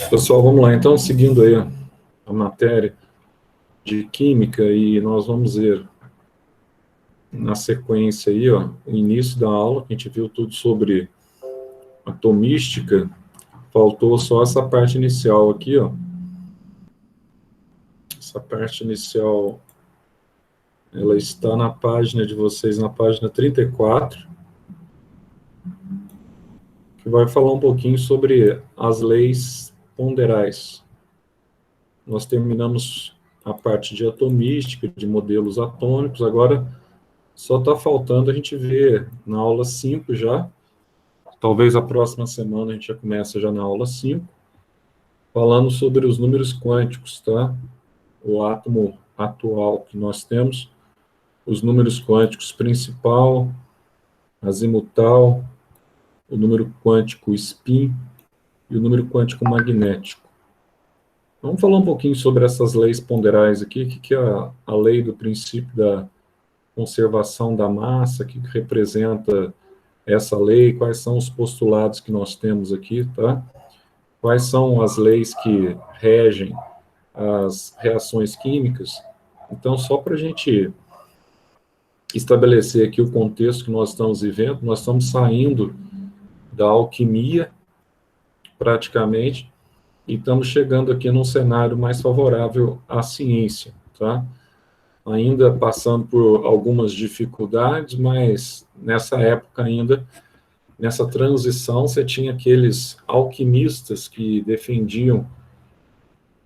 Pessoal, vamos lá. Então, seguindo aí a matéria de química, e nós vamos ver na sequência aí, ó, o início da aula, que a gente viu tudo sobre atomística. Faltou só essa parte inicial aqui, ó. Essa parte inicial, ela está na página de vocês, na página 34, que vai falar um pouquinho sobre as leis ponderais. Nós terminamos a parte de atomística, de modelos atômicos. Agora só está faltando a gente ver na aula 5 já. Talvez a próxima semana a gente já comece já na aula 5, falando sobre os números quânticos, tá? O átomo atual que nós temos, os números quânticos principal, azimutal, o número quântico spin e o número quântico magnético. Vamos falar um pouquinho sobre essas leis ponderais aqui, o que é a lei do princípio da conservação da massa, que representa essa lei, quais são os postulados que nós temos aqui, tá? Quais são as leis que regem as reações químicas. Então, só para a gente estabelecer aqui o contexto que nós estamos vivendo, nós estamos saindo da alquimia, praticamente, e estamos chegando aqui num cenário mais favorável à ciência, tá? Ainda passando por algumas dificuldades, mas nessa época ainda, nessa transição, você tinha aqueles alquimistas que defendiam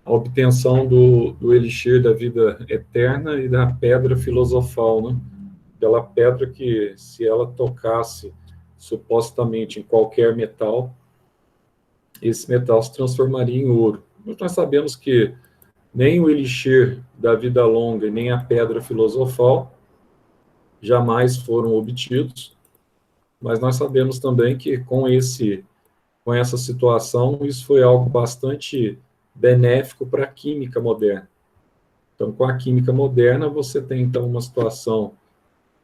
a obtenção do elixir da vida eterna e da pedra filosofal, né? Aquela pedra que, se ela tocasse supostamente em qualquer metal, esse metal se transformaria em ouro. Mas nós sabemos que nem o elixir da vida longa, nem a pedra filosofal jamais foram obtidos, mas nós sabemos também que com essa situação, isso foi algo bastante benéfico para a química moderna. Então, com a química moderna, você tem, então, uma situação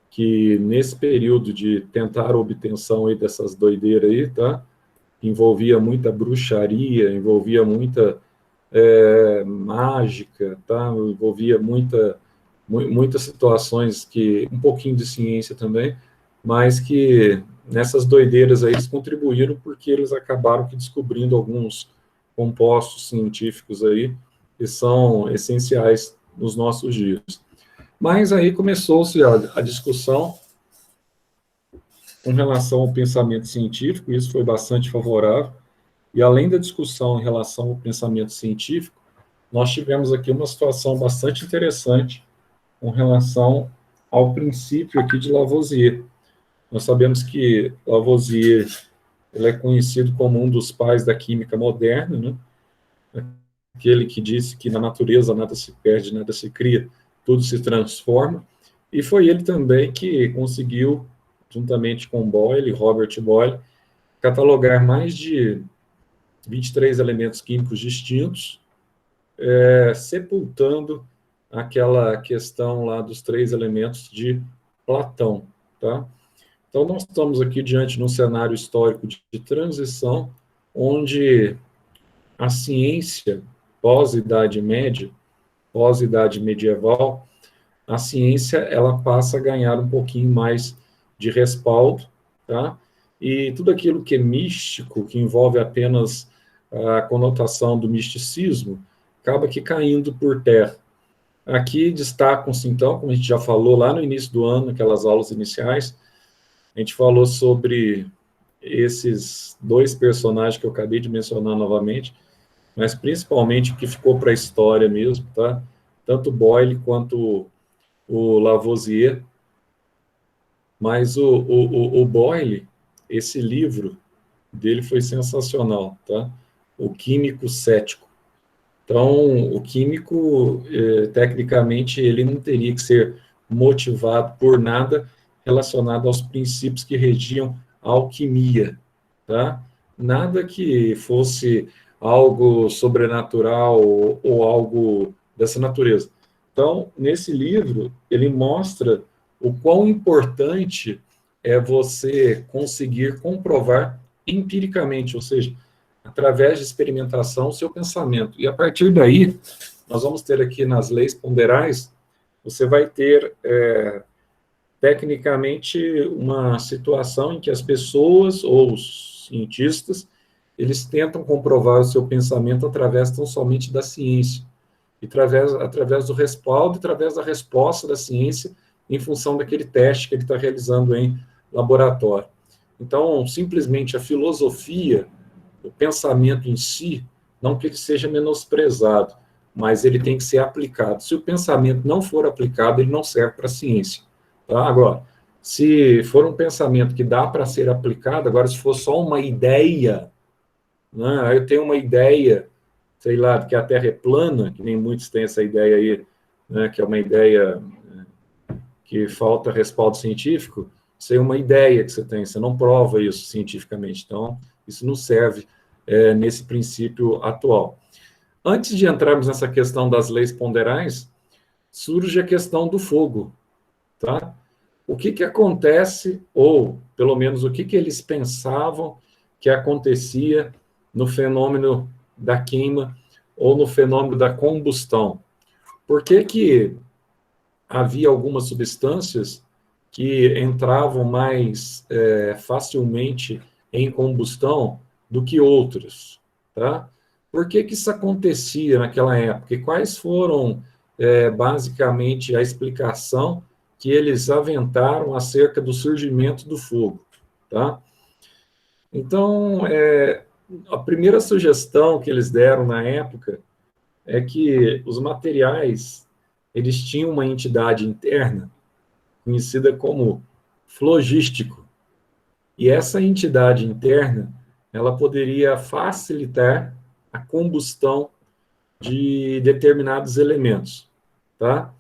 que, nesse período de tentar a obtenção aí dessas doideiras aí, tá? Envolvia muita bruxaria, envolvia muita mágica, tá? Envolvia muitas situações que, um pouquinho de ciência também, mas que nessas doideiras aí eles contribuíram porque eles acabaram que descobrindo alguns compostos científicos aí que são essenciais nos nossos dias. Mas aí começou-se a discussão com relação ao pensamento científico, e isso foi bastante favorável, e além da discussão em relação ao pensamento científico, nós tivemos aqui uma situação bastante interessante com relação ao princípio aqui de Lavoisier. Nós sabemos que Lavoisier ele é conhecido como um dos pais da química moderna, né? Aquele que disse que na natureza nada se perde, nada se cria, tudo se transforma, e foi ele também que conseguiu, juntamente com Boyle, Robert Boyle, catalogar mais de 23 elementos químicos distintos, sepultando aquela questão lá dos 3 elementos de Platão, tá? Então, nós estamos aqui diante de um cenário histórico de transição, onde a ciência pós-Idade Média, pós-Idade Medieval, a ciência ela passa a ganhar um pouquinho mais de respaldo, tá? E tudo aquilo que é místico, que envolve apenas a conotação do misticismo, acaba que caindo por terra. Aqui destacam-se, então, como a gente já falou lá no início do ano, aquelas aulas iniciais, a gente falou sobre esses 2 personagens que eu acabei de mencionar novamente, mas principalmente o que ficou para a história mesmo, tá? Tanto Boyle quanto o Lavoisier. Mas o Boyle, esse livro dele foi sensacional, tá? O Químico Cético. Então, o químico, tecnicamente, ele não teria que ser motivado por nada relacionado aos princípios que regiam a alquimia, tá? Nada que fosse algo sobrenatural ou algo dessa natureza. Então, nesse livro, ele mostra o quão importante é você conseguir comprovar empiricamente, ou seja, através de experimentação, o seu pensamento. E a partir daí, nós vamos ter aqui nas leis ponderais, você vai ter, tecnicamente, uma situação em que as pessoas ou os cientistas, eles tentam comprovar o seu pensamento através tão somente da ciência, e através do respaldo, através da resposta da ciência, em função daquele teste que ele está realizando em laboratório. Então, simplesmente a filosofia, o pensamento em si, não que ele seja menosprezado, mas ele tem que ser aplicado. Se o pensamento não for aplicado, ele não serve para a ciência. Tá? Agora, se for um pensamento que dá para ser aplicado, agora, se for só uma ideia, né, eu tenho uma ideia, sei lá, que a Terra é plana, que nem muitos têm essa ideia aí, né, que é uma ideia que falta respaldo científico, isso é uma ideia que você tem, você não prova isso cientificamente, então isso não serve nesse princípio atual. Antes de entrarmos nessa questão das leis ponderais, surge a questão do fogo, tá? O que acontece, ou pelo menos o que eles pensavam que acontecia no fenômeno da queima ou no fenômeno da combustão? Por que havia algumas substâncias que entravam mais facilmente em combustão do que outras, tá? Por que isso acontecia naquela época? E quais foram, basicamente, a explicação que eles aventaram acerca do surgimento do fogo, tá? Então, a primeira sugestão que eles deram na época é que os materiais, eles tinham uma entidade interna conhecida como flogístico. E essa entidade interna, ela poderia facilitar a combustão de determinados elementos, tá?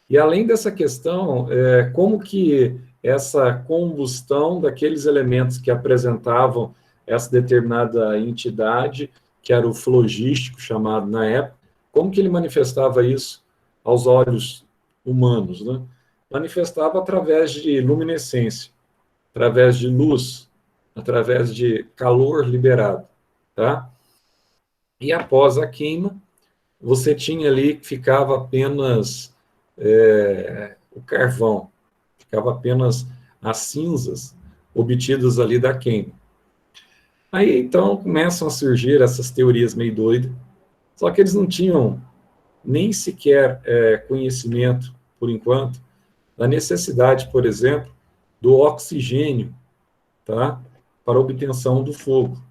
E além dessa questão, como que essa combustão daqueles elementos que apresentavam essa determinada entidade, que era o flogístico chamado na época, como que ele manifestava isso aos olhos humanos, né? Manifestava através de luminescência, através de luz, através de calor liberado, tá? E após a queima, você tinha ali que ficava apenas o carvão, ficava apenas as cinzas obtidas ali da queima. Aí, então, começam a surgir essas teorias meio doidas, só que eles não tinham nem sequer conhecimento, por enquanto, da necessidade, por exemplo, do oxigênio, tá? Para a obtenção do fogo.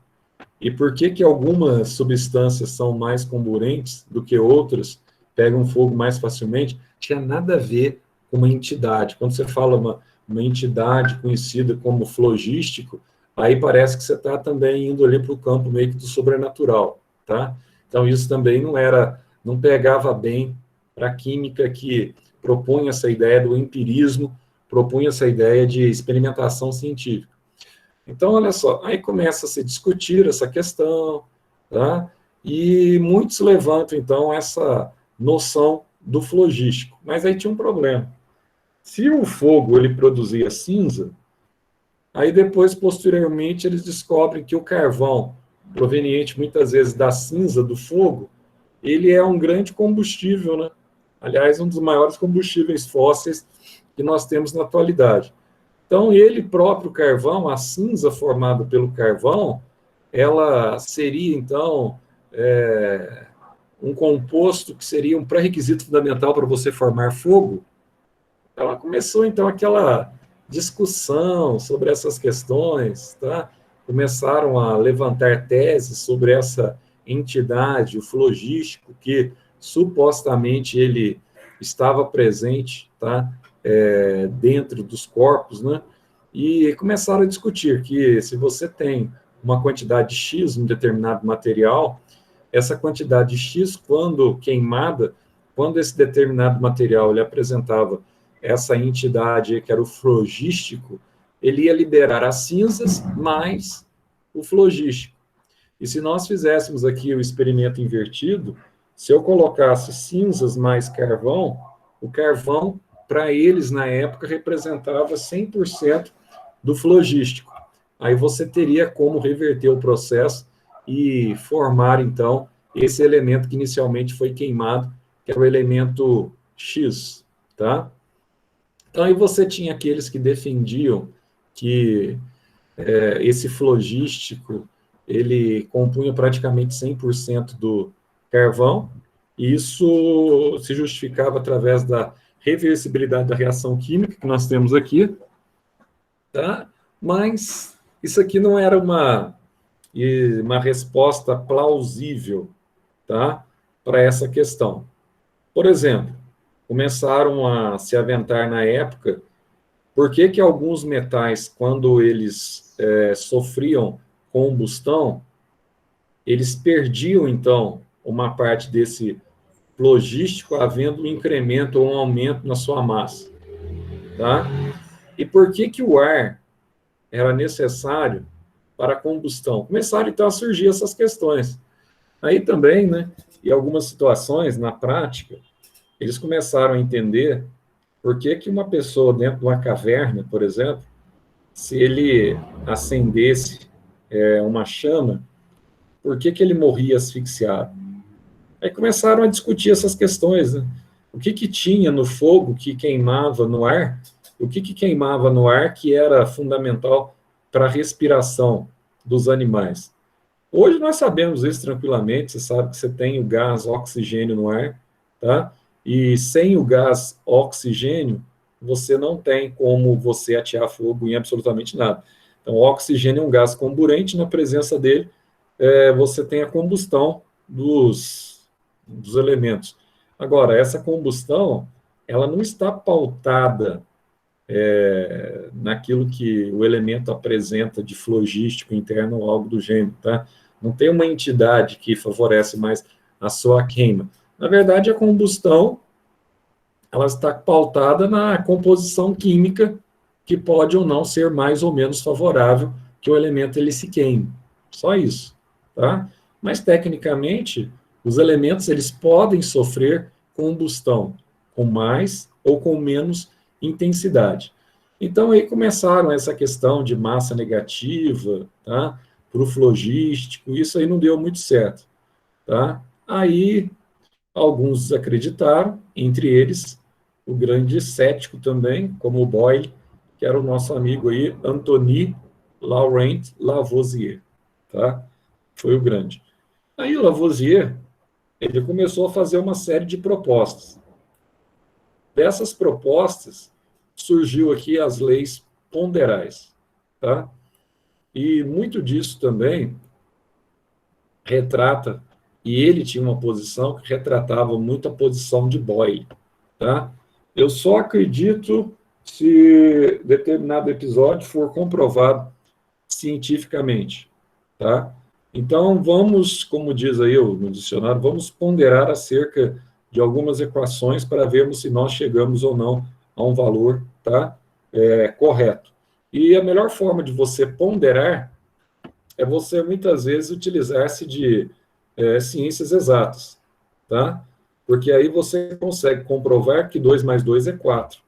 E por que algumas substâncias são mais comburentes do que outras, pegam fogo mais facilmente? Tinha nada a ver com uma entidade. Quando você fala uma entidade conhecida como flogístico, aí parece que você está também indo ali para o campo meio que do sobrenatural, tá? Então isso também não pegava bem para a química que propunha essa ideia do empirismo, propunha essa ideia de experimentação científica. Então, olha só, aí começa a se discutir essa questão, tá? E muitos levantam, então, essa noção do flogístico. Mas aí tinha um problema. Se o fogo ele produzia cinza, aí depois, posteriormente, eles descobrem que o carvão, proveniente muitas vezes da cinza do fogo, ele é um grande combustível, né? Aliás, um dos maiores combustíveis fósseis que nós temos na atualidade. Então, ele próprio carvão, a cinza formada pelo carvão, ela seria, então, um composto que seria um pré-requisito fundamental para você formar fogo. Ela começou, então, aquela discussão sobre essas questões, tá? Começaram a levantar teses sobre essa entidade, o flogístico, que supostamente ele estava presente, tá? Dentro dos corpos, né? E começaram a discutir que se você tem uma quantidade X, um determinado material, essa quantidade X, quando queimada, quando esse determinado material ele apresentava essa entidade que era o flogístico, ele ia liberar as cinzas mais o flogístico. E se nós fizéssemos aqui o experimento invertido, se eu colocasse cinzas mais carvão, o carvão, para eles, na época, representava 100% do flogístico. Aí você teria como reverter o processo e formar, então, esse elemento que inicialmente foi queimado, que é o elemento X, tá? Então, aí você tinha aqueles que defendiam que esse flogístico, ele compunha praticamente 100% do carvão, e isso se justificava através da reversibilidade da reação química que nós temos aqui, tá? Mas isso aqui não era uma resposta plausível, tá? Para essa questão. Por exemplo, começaram a se aventar na época por que que alguns metais, quando eles sofriam combustão, eles perdiam, então, uma parte desse logístico, havendo um incremento ou um aumento na sua massa, tá? E por que que o ar era necessário para a combustão? Começaram, então, a surgir essas questões. Aí também, né, em algumas situações, na prática, eles começaram a entender por que que uma pessoa dentro de uma caverna, por exemplo, se ele acendesse uma chama, por que que ele morria asfixiado? Aí começaram a discutir essas questões, né? O que que tinha no fogo que queimava no ar? O que que queimava no ar que era fundamental para a respiração dos animais? Hoje nós sabemos isso tranquilamente, você sabe que você tem o gás oxigênio no ar, tá? E sem o gás oxigênio, você não tem como você atear fogo em absolutamente nada. Então, o oxigênio é um gás comburente, na presença dele, você tem a combustão dos elementos. Agora, essa combustão, ela não está pautada naquilo que o elemento apresenta de flogístico interno ou algo do gênero, tá? Não tem uma entidade que favorece mais a sua queima. Na verdade, a combustão, ela está pautada na composição química, que pode ou não ser mais ou menos favorável que o elemento ele se queime. Só isso, tá? Mas, tecnicamente, os elementos eles podem sofrer combustão com mais ou com menos intensidade. Então, aí começaram essa questão de massa negativa, tá? Para o flogístico, isso aí não deu muito certo, tá? Aí, alguns acreditaram, entre eles, o grande cético também, como o Boyle, que era o nosso amigo aí, Anthony Laurent Lavoisier, tá? Foi o grande. Aí o Lavoisier, ele começou a fazer uma série de propostas. Dessas propostas, surgiu aqui as leis ponderais, tá? E muito disso também retrata, e ele tinha uma posição que retratava muito a posição de Boyle, tá? Eu só acredito se determinado episódio for comprovado cientificamente, tá? Então, vamos, como diz aí no dicionário, vamos ponderar acerca de algumas equações para vermos se nós chegamos ou não a um valor, tá? Correto. E a melhor forma de você ponderar é você, muitas vezes, utilizar-se de ciências exatas, tá? Porque aí você consegue comprovar que 2 mais 2 é 4.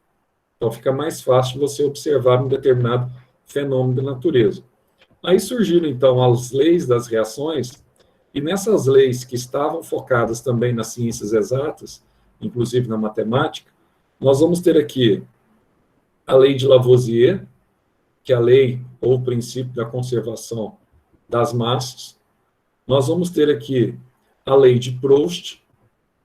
Então, fica mais fácil você observar um determinado fenômeno da natureza. Aí surgiram, então, as leis das reações, e nessas leis que estavam focadas também nas ciências exatas, inclusive na matemática, nós vamos ter aqui a lei de Lavoisier, que é a lei ou o princípio da conservação das massas. Nós vamos ter aqui a lei de Proust,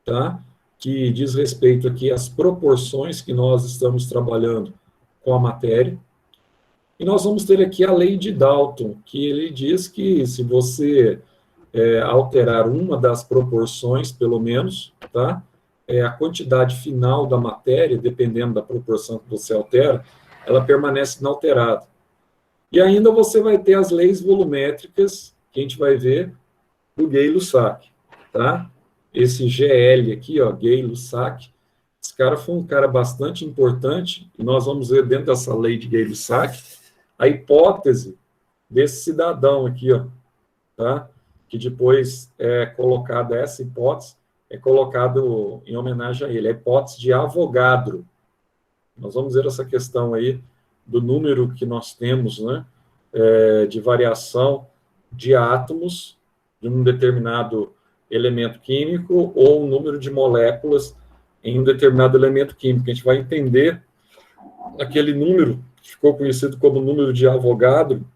tá? Que diz respeito aqui às proporções que nós estamos trabalhando com a matéria. E nós vamos ter aqui a lei de Dalton, que ele diz que se você alterar uma das proporções, pelo menos, tá? A quantidade final da matéria, dependendo da proporção que você altera, ela permanece inalterada. E ainda você vai ter as leis volumétricas, que a gente vai ver, do Gay-Lussac, tá? Esse GL aqui, ó, Gay-Lussac, esse cara foi um cara bastante importante, e nós vamos ver dentro dessa lei de Gay-Lussac a hipótese desse cidadão aqui, ó, tá? Que depois é colocada essa hipótese, é colocado em homenagem a ele, a hipótese de Avogadro. Nós vamos ver essa questão aí do número que nós temos, né, de variação de átomos de um determinado elemento químico ou um número de moléculas em um determinado elemento químico. A gente vai entender aquele número que ficou conhecido como número de Avogadro,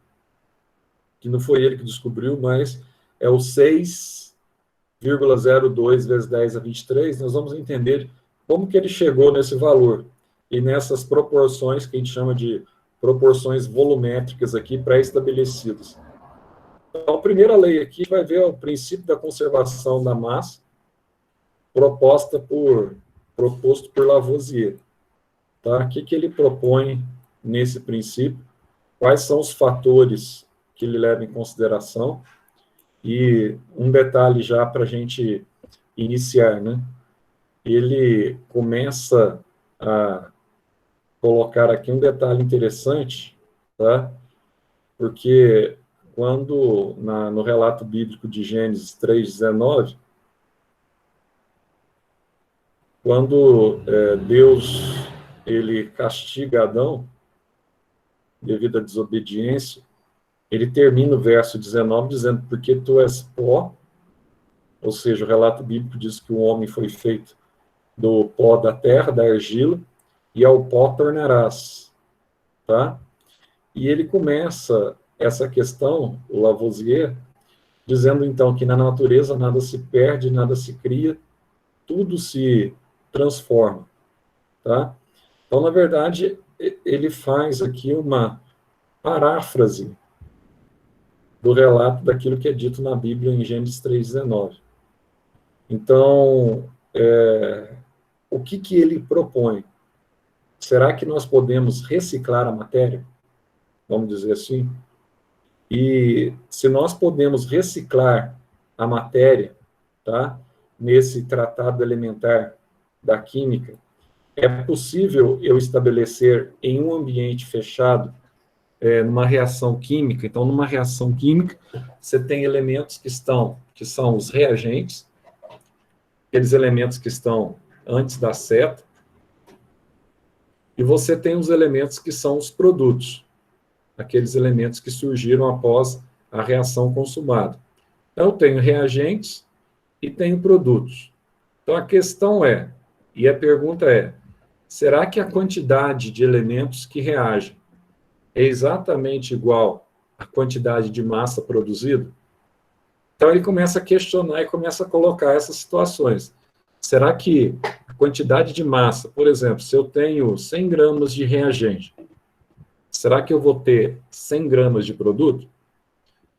que não foi ele que descobriu, mas é o 6,02 vezes 10 a 23. Nós vamos entender como que ele chegou nesse valor e nessas proporções que a gente chama de proporções volumétricas aqui pré-estabelecidas. Então, a primeira lei aqui vai ver o princípio da conservação da massa proposto por Lavoisier. Tá? O que ele propõe nesse princípio? Quais são os fatores que ele leva em consideração? E um detalhe já para a gente iniciar, né? Ele começa a colocar aqui um detalhe interessante, tá? Porque quando, no relato bíblico de Gênesis 3,19, quando Deus ele castiga Adão devido à desobediência, ele termina o verso 19 dizendo, porque tu és pó, ou seja, o relato bíblico diz que o homem foi feito do pó da terra, da argila, e ao pó tornarás, tá? E ele começa essa questão, o Lavoisier, dizendo então que na natureza nada se perde, nada se cria, tudo se transforma, tá? Então, na verdade, ele faz aqui uma paráfrase do relato daquilo que é dito na Bíblia em Gênesis 3,19. Então, o que ele propõe? Será que nós podemos reciclar a matéria? Vamos dizer assim? E se nós podemos reciclar a matéria, tá? Nesse tratado elementar da química, é possível eu estabelecer em um ambiente fechado, numa reação química. Então, numa reação química, você tem elementos que são os reagentes, aqueles elementos que estão antes da seta, e você tem os elementos que são os produtos, aqueles elementos que surgiram após a reação consumada. Então, eu tenho reagentes e tenho produtos. Então, a questão e a pergunta será que a quantidade de elementos que reagem é exatamente igual à quantidade de massa produzida? Então, ele começa a questionar e começa a colocar essas situações. Será que a quantidade de massa, por exemplo, se eu tenho 100 gramas de reagente, será que eu vou ter 100 gramas de produto?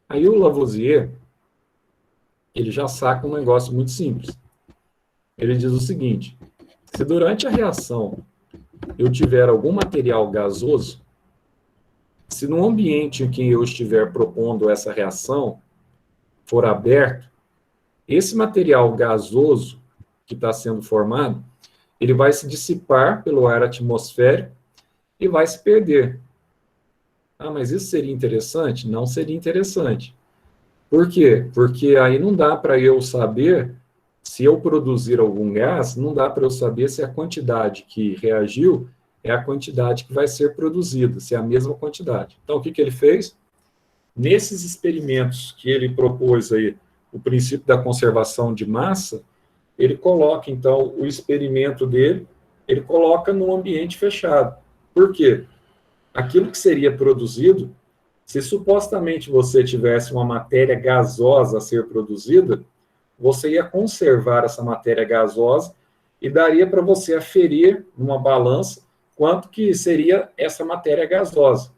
Aí o Lavoisier, ele já saca um negócio muito simples. Ele diz o seguinte, se durante a reação eu tiver algum material gasoso, se no ambiente em que eu estiver propondo essa reação for aberto, esse material gasoso que está sendo formado, ele vai se dissipar pelo ar atmosférico e vai se perder. Ah, mas isso seria interessante? Não seria interessante. Por quê? Porque aí não dá para eu saber, se eu produzir algum gás, não dá para eu saber se a quantidade que reagiu é a quantidade que vai ser produzida, se é a mesma quantidade. Então, o que ele fez? Nesses experimentos que ele propôs aí, o princípio da conservação de massa, ele coloca, então, o experimento dele, ele coloca num ambiente fechado. Por quê? Aquilo que seria produzido, se supostamente você tivesse uma matéria gasosa a ser produzida, você ia conservar essa matéria gasosa e daria para você aferir numa balança quanto que seria essa matéria gasosa.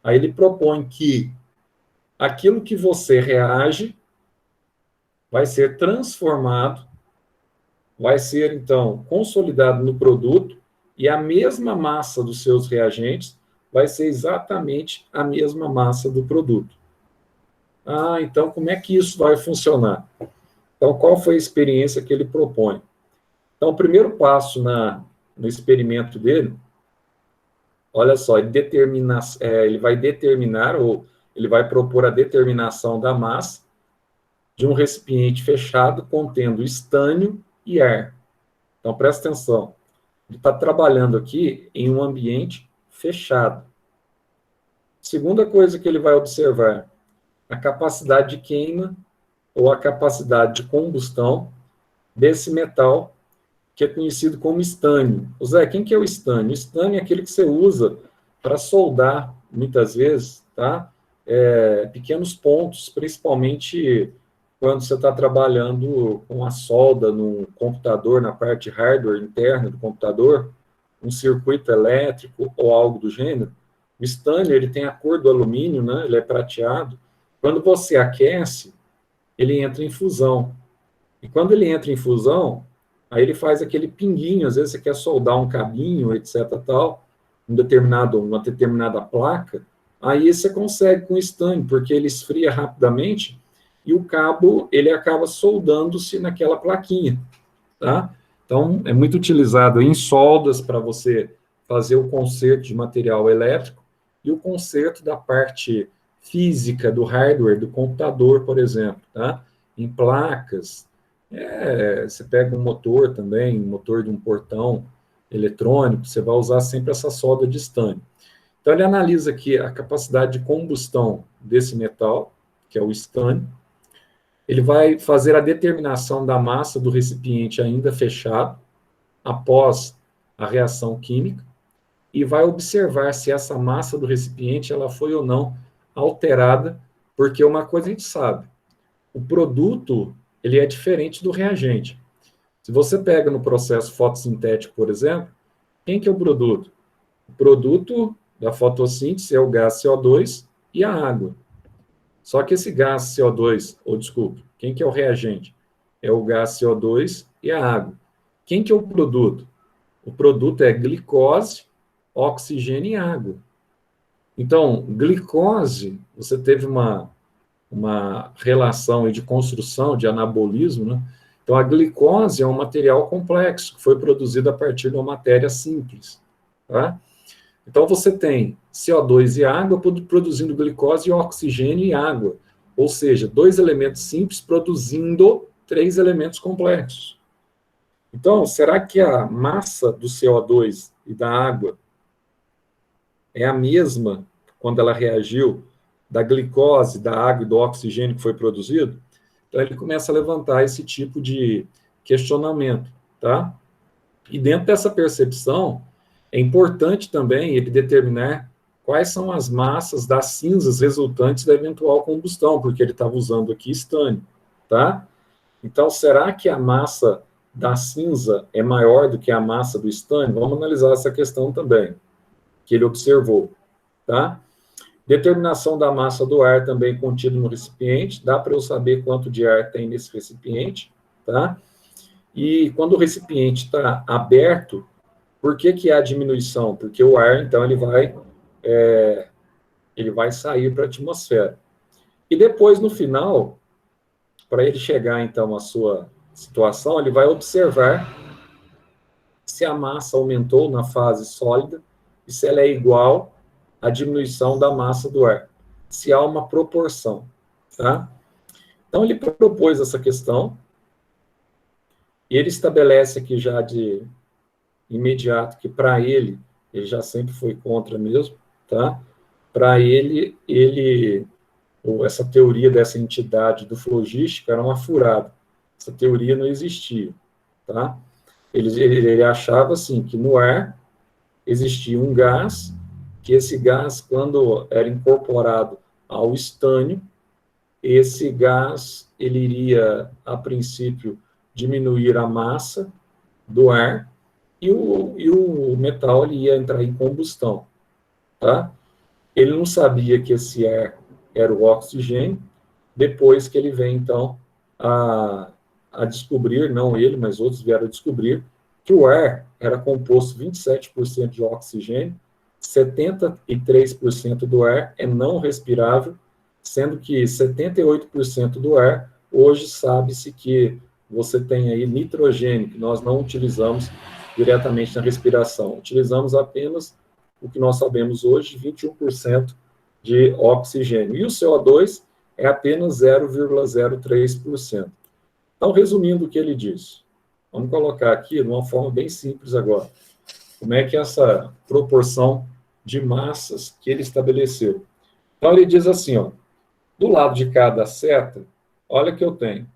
Aí ele propõe que aquilo que você reage vai ser transformado, vai ser, então, consolidado no produto, e a mesma massa dos seus reagentes vai ser exatamente a mesma massa do produto. Ah, então como é que isso vai funcionar? Então, qual foi a experiência que ele propõe? Então, o primeiro passo no experimento dele, olha só, ele vai determinar, ou ele vai propor a determinação da massa de um recipiente fechado contendo estânio e ar. Então, presta atenção. Ele está trabalhando aqui em um ambiente fechado. Segunda coisa que ele vai observar, a capacidade de queima ou a capacidade de combustão desse metal, que é conhecido como estânio. Zé, quem que é o estânio? O estânio é aquele que você usa para soldar, muitas vezes, tá? Pequenos pontos, principalmente quando você está trabalhando com a solda no computador, na parte hardware interna do computador, um circuito elétrico ou algo do gênero. O estânio, ele tem a cor do alumínio, né? Ele é prateado. Quando você aquece, ele entra em fusão. E quando ele entra em fusão, aí ele faz aquele pinguinho, às vezes você quer soldar um cabinho, etc, tal, uma determinada placa, aí você consegue com estânio, porque ele esfria rapidamente e o cabo, ele acaba soldando-se naquela plaquinha, tá? Então, é muito utilizado em soldas para você fazer o conserto de material elétrico e o conserto da parte física do hardware do computador, por exemplo, tá? Em placas, você pega um motor também, um motor de um portão eletrônico, você vai usar sempre essa solda de estânio. Então, ele analisa aqui a capacidade de combustão desse metal, que é o estânio. Ele vai fazer a determinação da massa do recipiente ainda fechado, após a reação química, e vai observar se essa massa do recipiente ela foi ou não alterada, porque uma coisa a gente sabe, o produto ele é diferente do reagente. Se você pega no processo fotossintético, por exemplo, quem que é o produto? O produto da fotossíntese é o gás CO2 e a água. Só que esse gás CO2, ou desculpe, quem que é o reagente? É o gás CO2 e a água. Quem que é o produto? O produto é glicose, oxigênio e água. Então, glicose, você teve uma relação de construção, de anabolismo, né? Então, a glicose é um material complexo, que foi produzido a partir de uma matéria simples, tá? Então, você tem CO2 e água produzindo glicose, oxigênio e água. Ou seja, dois elementos simples produzindo três elementos complexos. Então, será que a massa do CO2 e da água é a mesma quando ela reagiu da glicose, da água e do oxigênio que foi produzido? Então, ele começa a levantar esse tipo de questionamento, tá? E dentro dessa percepção, é importante também ele determinar quais são as massas das cinzas resultantes da eventual combustão, porque ele estava usando aqui estânio, tá? Então, será que a massa da cinza é maior do que a massa do estânio? Vamos analisar essa questão também, que ele observou, tá? Determinação da massa do ar também contido no recipiente, dá para eu saber quanto de ar tem nesse recipiente, tá? E quando o recipiente está aberto, por que há diminuição? Porque o ar, então, ele vai sair para a atmosfera. E depois, no final, para ele chegar, então, à sua situação, ele vai observar se a massa aumentou na fase sólida e se ela é igual à diminuição da massa do ar, se há uma proporção, tá? Então, ele propôs essa questão, e ele estabelece aqui já de imediato que, para ele já sempre foi contra mesmo, tá? Para ele, essa teoria dessa entidade do flogístico era uma furada. Essa teoria não existia, tá? Ele achava, assim, que no ar existia um gás, que esse gás, quando era incorporado ao estânio, esse gás, ele iria, a princípio, diminuir a massa do ar, e o metal ele ia entrar em combustão, tá? Ele não sabia que esse ar era o oxigênio, depois que ele vem, então, a descobrir, não ele, mas outros vieram a descobrir, que o ar era composto 27% de oxigênio, 73% do ar é não respirável, sendo que 78% do ar, hoje sabe-se que você tem aí nitrogênio, que nós não utilizamos diretamente na respiração, utilizamos apenas o que nós sabemos hoje, 21% de oxigênio. E o CO2 é apenas 0,03%. Então, resumindo o que ele diz, vamos colocar aqui de uma forma bem simples agora. Como é que é essa proporção de massas que ele estabeleceu? Então, ele diz assim, ó, do lado de cada seta, olha o que eu tenho.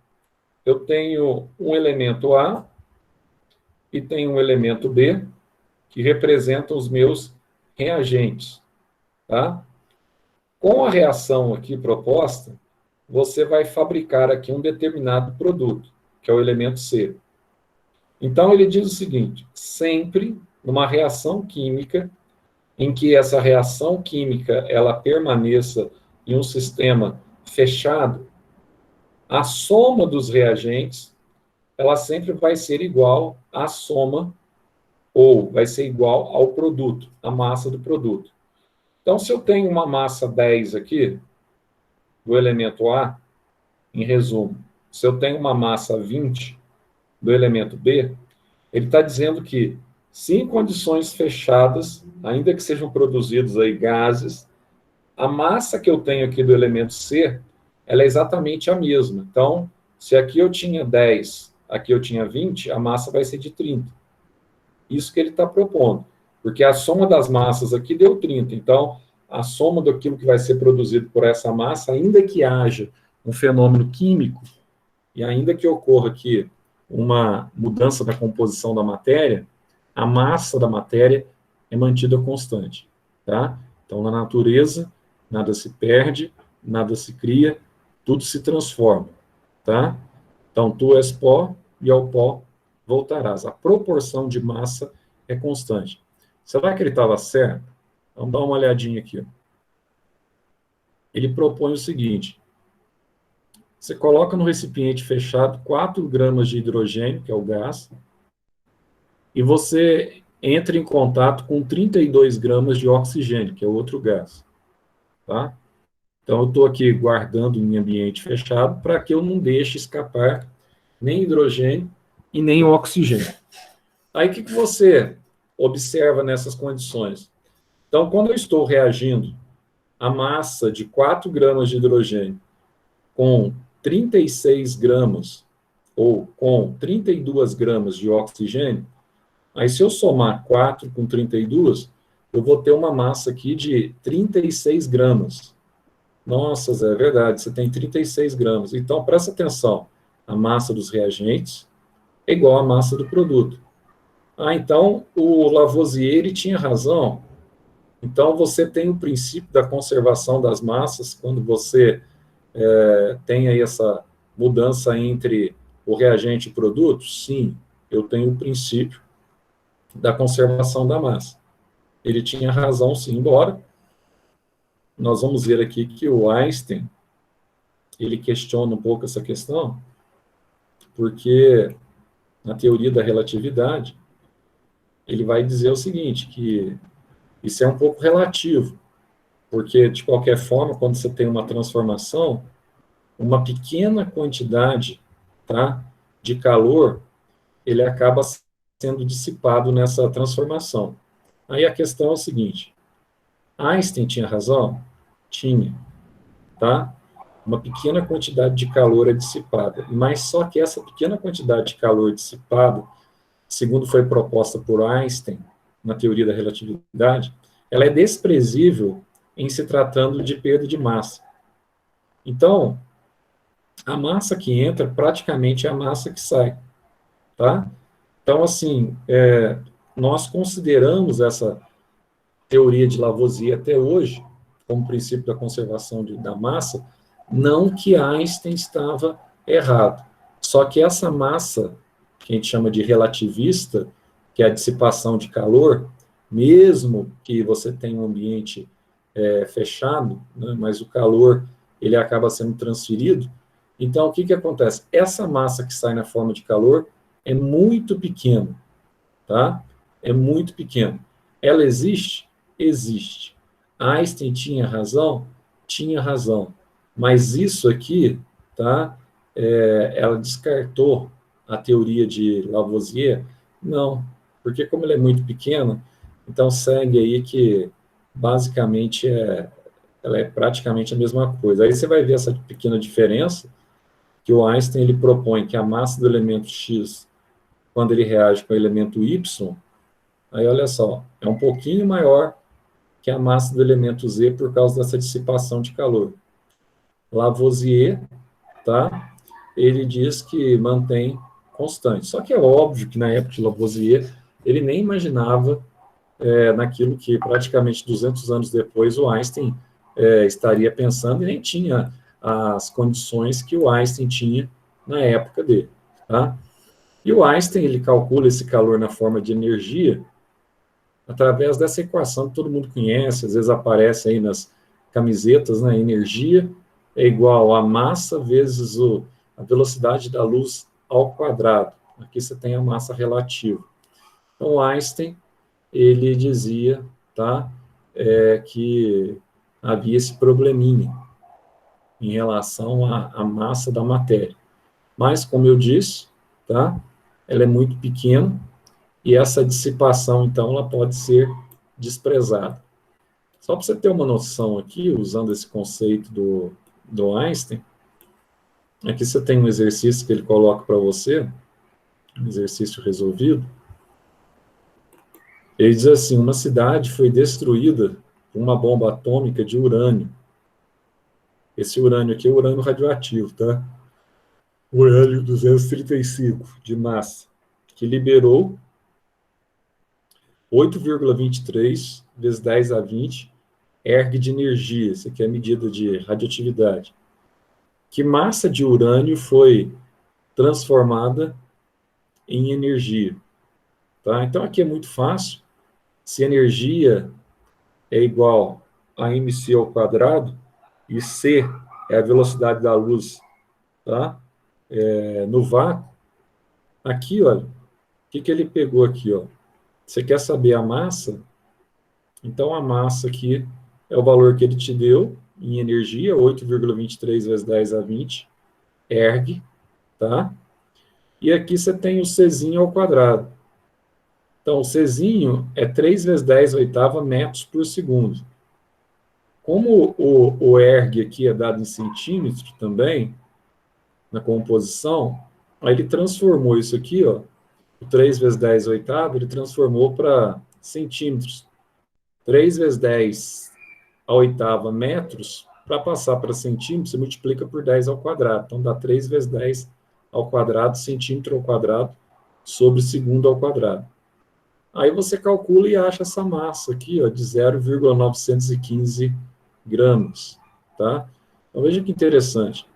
Eu tenho um elemento A e tenho um elemento B, que representam os meus reagentes, tá? Com a reação aqui proposta, você vai fabricar aqui um determinado produto, que é o elemento C. Então, ele diz o seguinte: sempre numa reação química, em que essa reação química ela permaneça em um sistema fechado, a soma dos reagentes ela sempre vai ser igual à soma, ou vai ser igual ao produto, à massa do produto. Então, se eu tenho uma massa 10 aqui, do elemento A, em resumo, se eu tenho uma massa 20 do elemento B, ele está dizendo que, se em condições fechadas, ainda que sejam produzidos aí gases, a massa que eu tenho aqui do elemento C, ela é exatamente a mesma. Então, se aqui eu tinha 10, aqui eu tinha 20, a massa vai ser de 30. Isso que ele está propondo. Porque a soma das massas aqui deu 30. Então, a soma daquilo que vai ser produzido por essa massa, ainda que haja um fenômeno químico, e ainda que ocorra aqui uma mudança da composição da matéria, a massa da matéria é mantida constante, tá? Então, na natureza, nada se perde, nada se cria, tudo se transforma, tá? Então, tu és pó e ao pó voltarás. A proporção de massa é constante. Será que ele estava certo? Vamos dar uma olhadinha aqui. Ele propõe o seguinte: você coloca no recipiente fechado 4 gramas de hidrogênio, que é o gás, e você entra em contato com 32 gramas de oxigênio, que é outro gás, tá? Então, eu estou aqui guardando em ambiente fechado para que eu não deixe escapar nem hidrogênio e nem oxigênio. Aí, o que você observa nessas condições? Então, quando eu estou reagindo a massa de 4 gramas de hidrogênio com 36 gramas ou com 32 gramas de oxigênio, aí se eu somar 4 com 32, eu vou ter uma massa aqui de 36 gramas. Nossa, Zé, é verdade, você tem 36 gramas. Então, presta atenção, a massa dos reagentes é igual à massa do produto. Ah, então o Lavoisier ele tinha razão. Então, você tem o princípio da conservação das massas quando você tem aí essa mudança entre o reagente e o produto? Sim, eu tenho o princípio da conservação da massa. Ele tinha razão, sim, embora nós vamos ver aqui que o Einstein, ele questiona um pouco essa questão, porque na teoria da relatividade, ele vai dizer o seguinte, que isso é um pouco relativo, porque, de qualquer forma, quando você tem uma transformação, uma pequena quantidade, tá, de calor, ele acaba sendo dissipado nessa transformação. Aí a questão é o seguinte: Einstein tinha razão? Tinha, tá? Uma pequena quantidade de calor é dissipada, mas só que essa pequena quantidade de calor dissipada, segundo foi proposta por Einstein na teoria da relatividade, ela é desprezível em se tratando de perda de massa. Então, a massa que entra praticamente é a massa que sai, tá? Então, assim, nós consideramos essa teoria de Lavoisier até hoje como princípio da conservação da massa, não que Einstein estava errado. Só que essa massa, que a gente chama de relativista, que é a dissipação de calor, mesmo que você tenha um ambiente fechado, né, mas o calor ele acaba sendo transferido. Então, o que acontece? Essa massa que sai na forma de calor é muito pequena, tá? É muito pequena. Ela existe? Existe. Einstein tinha razão? Tinha razão. Mas isso aqui, tá? Ela descartou a teoria de Lavoisier? Não, porque como ela é muito pequena, então segue aí que basicamente ela é praticamente a mesma coisa. Aí você vai ver essa pequena diferença que o Einstein ele propõe que a massa do elemento X, quando ele reage com o elemento Y, aí olha só, é um pouquinho maior que a massa do elemento Z por causa dessa dissipação de calor. Lavoisier tá? Ele diz que mantém constante. Só que é óbvio que na época de Lavoisier, ele nem imaginava naquilo que praticamente 200 anos depois o Einstein estaria pensando e nem tinha as condições que o Einstein tinha na época dele, tá? E o Einstein, ele calcula esse calor na forma de energia através dessa equação que todo mundo conhece, às vezes aparece aí nas camisetas, né? Energia é igual a massa vezes a velocidade da luz ao quadrado. Aqui você tem a massa relativa. Então, Einstein, ele dizia, tá, que havia esse probleminha em relação à massa da matéria. Mas, como eu disse, tá, ela é muito pequena e essa dissipação, então, ela pode ser desprezada. Só para você ter uma noção aqui, usando esse conceito do Einstein, aqui você tem um exercício que ele coloca para você, um exercício resolvido. Ele diz assim: uma cidade foi destruída por uma bomba atômica de urânio. Esse urânio aqui é urânio radioativo, tá? Urânio 235 de massa, que liberou 8,23 vezes 10 a 20 erg de energia. Isso aqui é a medida de radioatividade. Que massa de urânio foi transformada em energia? Tá? Então, aqui é muito fácil. Se energia é igual a mc ao quadrado, e c é a velocidade da luz, tá? No vácuo, aqui, olha, o que ele pegou aqui, ó? Você quer saber a massa? Então, a massa aqui é o valor que ele te deu em energia, 8,23 vezes 10 a 20 erg, tá? E aqui você tem o Czinho ao quadrado. Então, o Czinho é 3 vezes 10 oitava metros por segundo. Como o erg aqui é dado em centímetros também, na composição, aí ele transformou isso aqui, ó, o 3 vezes 10 oitavo, ele transformou para centímetros. 3 vezes 10 a oitava metros, para passar para centímetros, você multiplica por 10 ao quadrado. Então, dá 3 vezes 10 ao quadrado, centímetro ao quadrado, sobre segundo ao quadrado. Aí você calcula e acha essa massa aqui, ó, de 0,915 gramas, tá? Então, veja que interessante.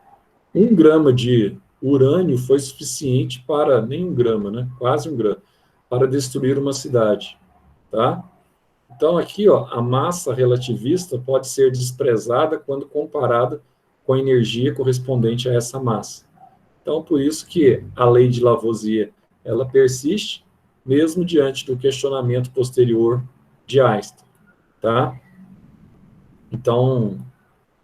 1 grama de urânio foi suficiente para, nem 1 grama, né? Quase 1 grama, para destruir uma cidade, tá? Então, aqui, ó, a massa relativista pode ser desprezada quando comparada com a energia correspondente a essa massa. Então, por isso que a lei de Lavoisier, ela persiste, mesmo diante do questionamento posterior de Einstein, tá? Então,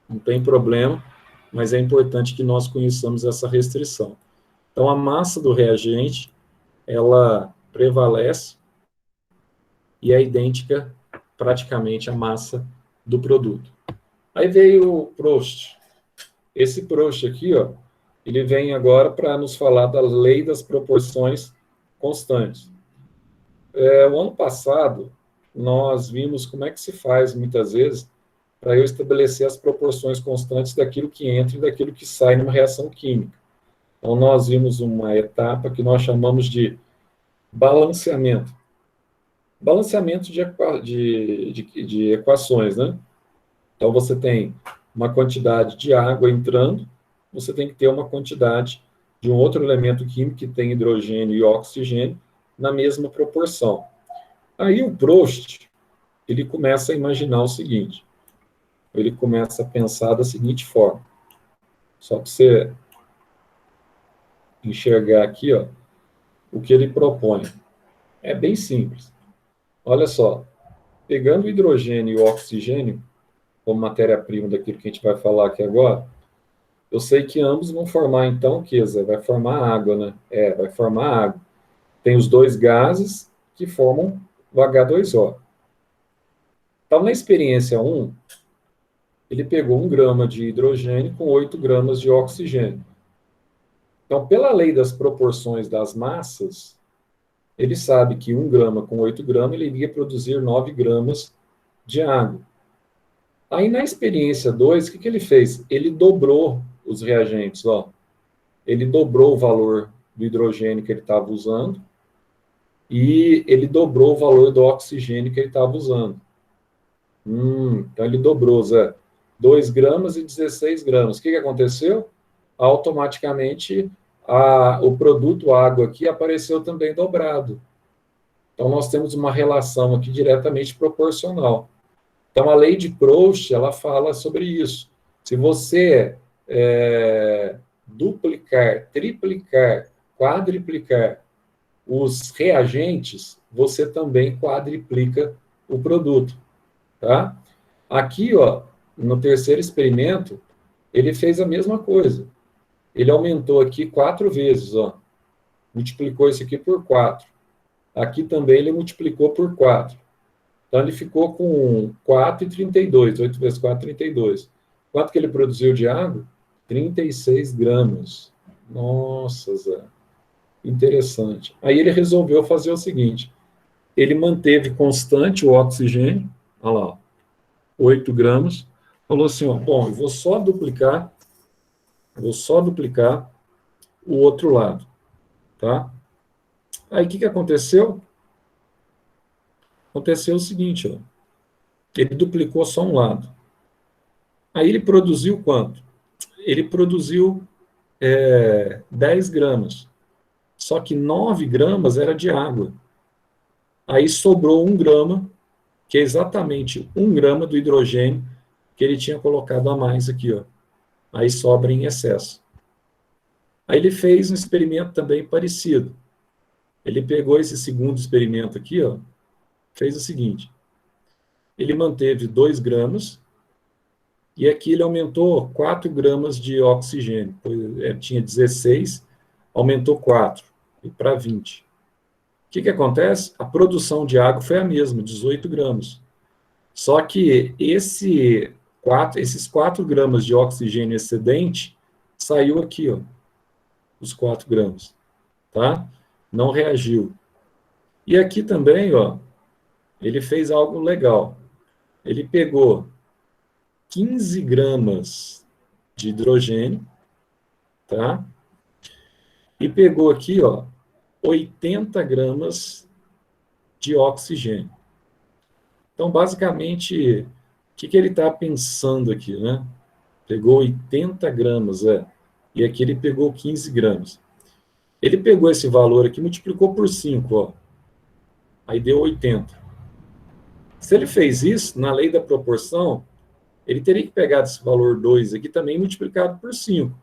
não tem problema, mas é importante que nós conheçamos essa restrição. Então, a massa do reagente, ela prevalece e é idêntica praticamente à massa do produto. Aí veio o Proust. Esse Proust aqui, ó, ele vem agora para nos falar da lei das proporções constantes. O ano passado, nós vimos como é que se faz, muitas vezes, para eu estabelecer as proporções constantes daquilo que entra e daquilo que sai numa reação química. Então, nós vimos uma etapa que nós chamamos de balanceamento. Balanceamento de equações, né? Então, você tem uma quantidade de água entrando, você tem que ter uma quantidade de um outro elemento químico que tem hidrogênio e oxigênio na mesma proporção. Aí o Proust, ele começa a imaginar o seguinte, ele começa a pensar da seguinte forma, só para você enxergar aqui, ó, o que ele propõe. É bem simples. Olha só, pegando o hidrogênio e o oxigênio, como matéria-prima daquilo que a gente vai falar aqui agora, eu sei que ambos vão formar, então, o que, Zé? Vai formar água, né? Vai formar água. Tem os dois gases que formam o H2O. Então, na experiência 1, ele pegou 1 grama de hidrogênio com 8 gramas de oxigênio. Então, pela lei das proporções das massas, ele sabe que 1 grama com 8 gramas, ele iria produzir 9 gramas de água. Aí, na experiência 2, o que ele fez? Ele dobrou os reagentes, ó. ele dobrou o valor do hidrogênio que ele estava usando e ele dobrou o valor do oxigênio que ele estava usando. Então ele dobrou, Zé. 2 gramas e 16 gramas. O que aconteceu? Automaticamente, o produto água aqui apareceu também dobrado. Então, nós temos uma relação aqui diretamente proporcional. Então, a lei de Proust, ela fala sobre isso. Se você duplicar, triplicar, quadriplicar os reagentes, você também quadriplica o produto, tá? Aqui, ó, no terceiro experimento, ele fez a mesma coisa. Ele aumentou aqui 4 vezes, ó. Multiplicou isso aqui por 4. Aqui também ele multiplicou por 4. Então, ele ficou com 4,32. 8 vezes 4, 32. Quanto que ele produziu de água? 36 gramas. Nossa, Zé. Interessante. Aí ele resolveu fazer o seguinte. Ele manteve constante o oxigênio. Olha lá, 8 gramas. Falou assim, ó, bom, eu vou só duplicar o outro lado, tá? Aí, o que aconteceu? Aconteceu o seguinte, ó. Ele duplicou só um lado. Aí ele produziu quanto? Ele produziu 10 gramas. Só que 9 gramas era de água. Aí sobrou 1 grama, que é exatamente 1 grama do hidrogênio que ele tinha colocado a mais aqui, ó. Aí sobra em excesso. Aí ele fez um experimento também parecido. Ele pegou esse segundo experimento aqui, ó, fez o seguinte. Ele manteve 2 gramas, e aqui ele aumentou 4 gramas de oxigênio. Tinha 16, aumentou 4, para 20. O que acontece? A produção de água foi a mesma, 18 gramas. Só que esses 4 gramas de oxigênio excedente saiu aqui, ó, os 4 gramas, tá? Não reagiu. E aqui também, ó, ele fez algo legal. Ele pegou 15 gramas de hidrogênio, tá? E pegou aqui, ó, 80 gramas de oxigênio. Então, basicamente, o que ele está pensando aqui, né? Pegou 80 gramas, e aqui ele pegou 15 gramas. Ele pegou esse valor aqui, multiplicou por 5, ó. Aí deu 80. Se ele fez isso, na lei da proporção, ele teria que pegar esse valor 2 aqui também multiplicado por 5.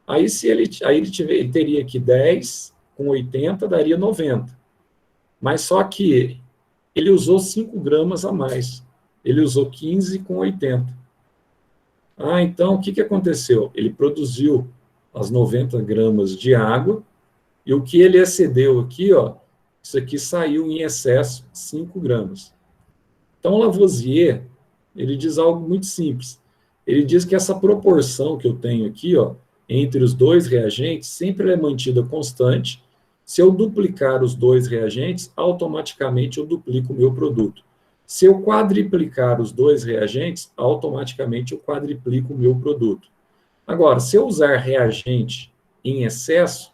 Aí, ele teria que 10 com 80 daria 90. Mas só que ele usou 5 gramas a mais. Ele usou 15 com 80. Então, o que aconteceu? Ele produziu as 90 gramas de água, e o que ele excedeu aqui, ó, isso aqui saiu em excesso, 5 gramas. Então, Lavoisier, ele diz algo muito simples. Ele diz que essa proporção que eu tenho aqui, ó, entre os dois reagentes, sempre é mantida constante. Se eu duplicar os dois reagentes, automaticamente eu duplico o meu produto. Se eu quadriplicar os dois reagentes, automaticamente eu quadriplico o meu produto. Agora, se eu usar reagente em excesso,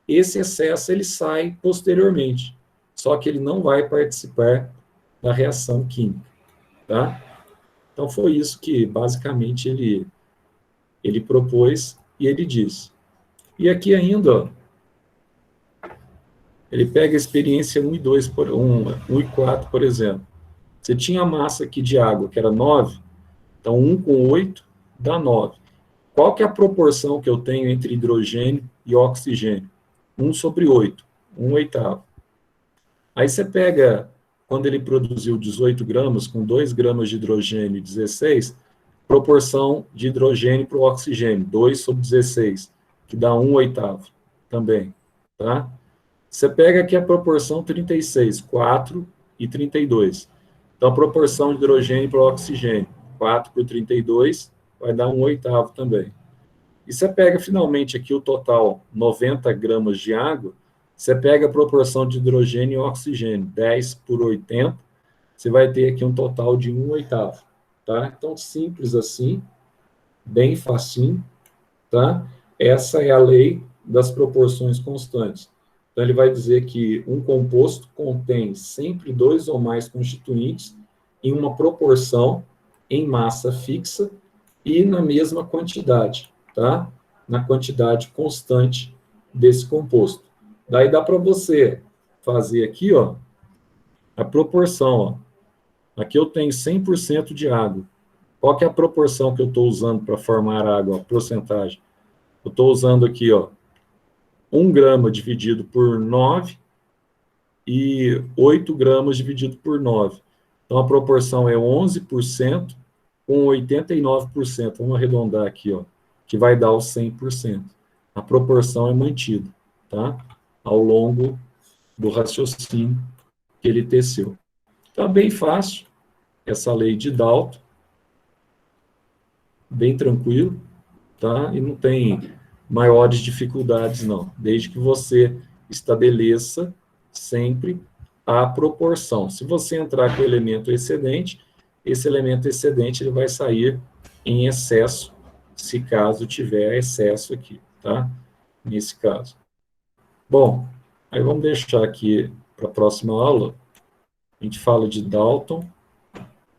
esse excesso ele sai posteriormente, só que ele não vai participar da reação química, tá? Então foi isso que basicamente ele propôs e ele diz. E aqui ainda, ó, ele pega a experiência 1 e 2 1 e 4, por exemplo. Você tinha a massa aqui de água, que era 9, então 1 com 8 dá 9. Qual que é a proporção que eu tenho entre hidrogênio e oxigênio? 1 sobre 8, 1 oitavo. Aí você pega, quando ele produziu 18 gramas, com 2 gramas de hidrogênio e 16, proporção de hidrogênio para o oxigênio, 2 sobre 16, que dá 1 oitavo também, tá? Você pega aqui a proporção 36, 4 e 32. Então, a proporção de hidrogênio para o oxigênio, 4 por 32, vai dar 1 oitavo também. E você pega, finalmente, aqui o total, 90 gramas de água, você pega a proporção de hidrogênio e oxigênio, 10 por 80, você vai ter aqui um total de 1 oitavo, tá? Então, simples assim, bem facinho, tá? essa é a lei das proporções constantes. Então, ele vai dizer que um composto contém sempre dois ou mais constituintes em uma proporção em massa fixa e na mesma quantidade, tá? Na quantidade constante desse composto. Daí dá para você fazer aqui, ó, a proporção, ó. Aqui eu tenho 100% de água. Qual que é a proporção que eu estou usando para formar água, a porcentagem? Eu estou usando aqui, ó, 1 grama dividido por 9 e 8 gramas dividido por 9. Então, a proporção é 11% com 89%. Vamos arredondar aqui, ó, que vai dar os 100%. A proporção é mantida, tá? Ao longo do raciocínio que ele teceu. Tá bem fácil essa lei de Dalton, bem tranquilo, tá? E não tem maiores dificuldades, não. Desde que você estabeleça sempre a proporção. Se você entrar com o elemento excedente, esse elemento excedente ele vai sair em excesso, se caso tiver excesso aqui, tá? Nesse caso. Bom, aí vamos deixar aqui para a próxima aula. A gente fala de Dalton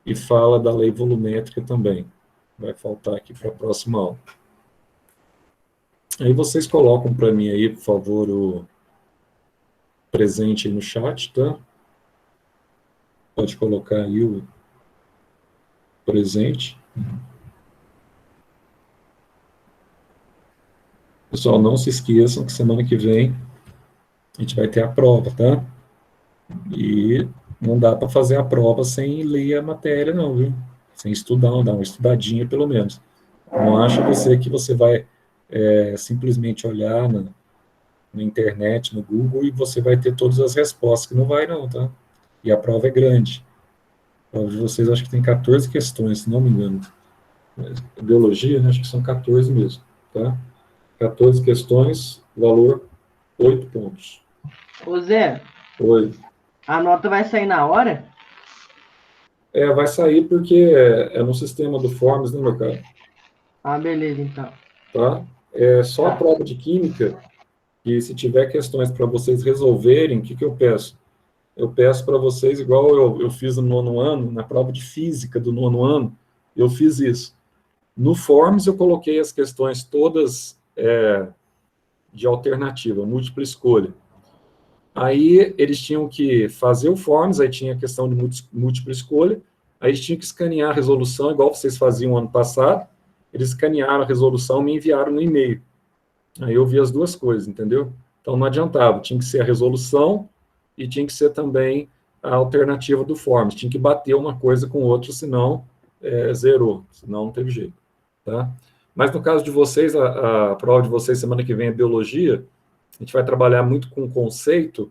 e fala da lei volumétrica também. Vai faltar aqui para a próxima aula. Aí vocês colocam para mim aí, por favor, o presente aí no chat, tá? Pode colocar aí o presente. Pessoal, não se esqueçam que semana que vem a gente vai ter a prova, tá? E não dá para fazer a prova sem ler a matéria, não, viu? Sem estudar, dar uma estudadinha, pelo menos. Não acha você que você vai simplesmente olhar na internet, no Google, e você vai ter todas as respostas, que não vai, não, tá? E a prova é grande. A prova de vocês, acho que tem 14 questões, se não me engano. Biologia, né? Acho que são 14 mesmo, tá? 14 questões, valor 8 pontos. Ô Zé, Oi. a nota vai sair na hora? Vai sair porque é no sistema do Forms, né, meu cara? Ah, beleza, então. Tá? É só a prova de química, e se tiver questões para vocês resolverem, o que eu peço? Eu peço para vocês, igual eu fiz no 9º ano, na prova de física do 9º ano, eu fiz isso. No Forms eu coloquei as questões todas de alternativa, múltipla escolha. Aí eles tinham que fazer o Forms, aí tinha a questão de múltipla escolha, aí eles tinham que escanear a resolução, igual vocês faziam ano passado, eles escanearam a resolução e me enviaram no e-mail. Aí eu vi as duas coisas, entendeu? Então não adiantava, tinha que ser a resolução e tinha que ser também a alternativa do Forms, tinha que bater uma coisa com outra, senão zerou, senão não teve jeito, tá? Mas no caso de vocês, a prova de vocês semana que vem é biologia, a gente vai trabalhar muito com conceito,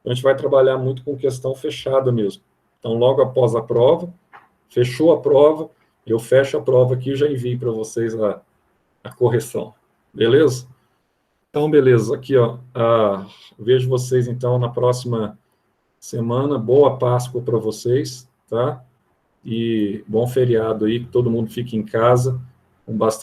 a gente vai trabalhar muito com questão fechada mesmo. Então, logo após a prova, fechou a prova, eu fecho a prova aqui e já envio para vocês a correção. Beleza? Então, beleza. Aqui, ó, vejo vocês, então, na próxima semana. Boa Páscoa para vocês, tá? E bom feriado aí, que todo mundo fique em casa, com bastante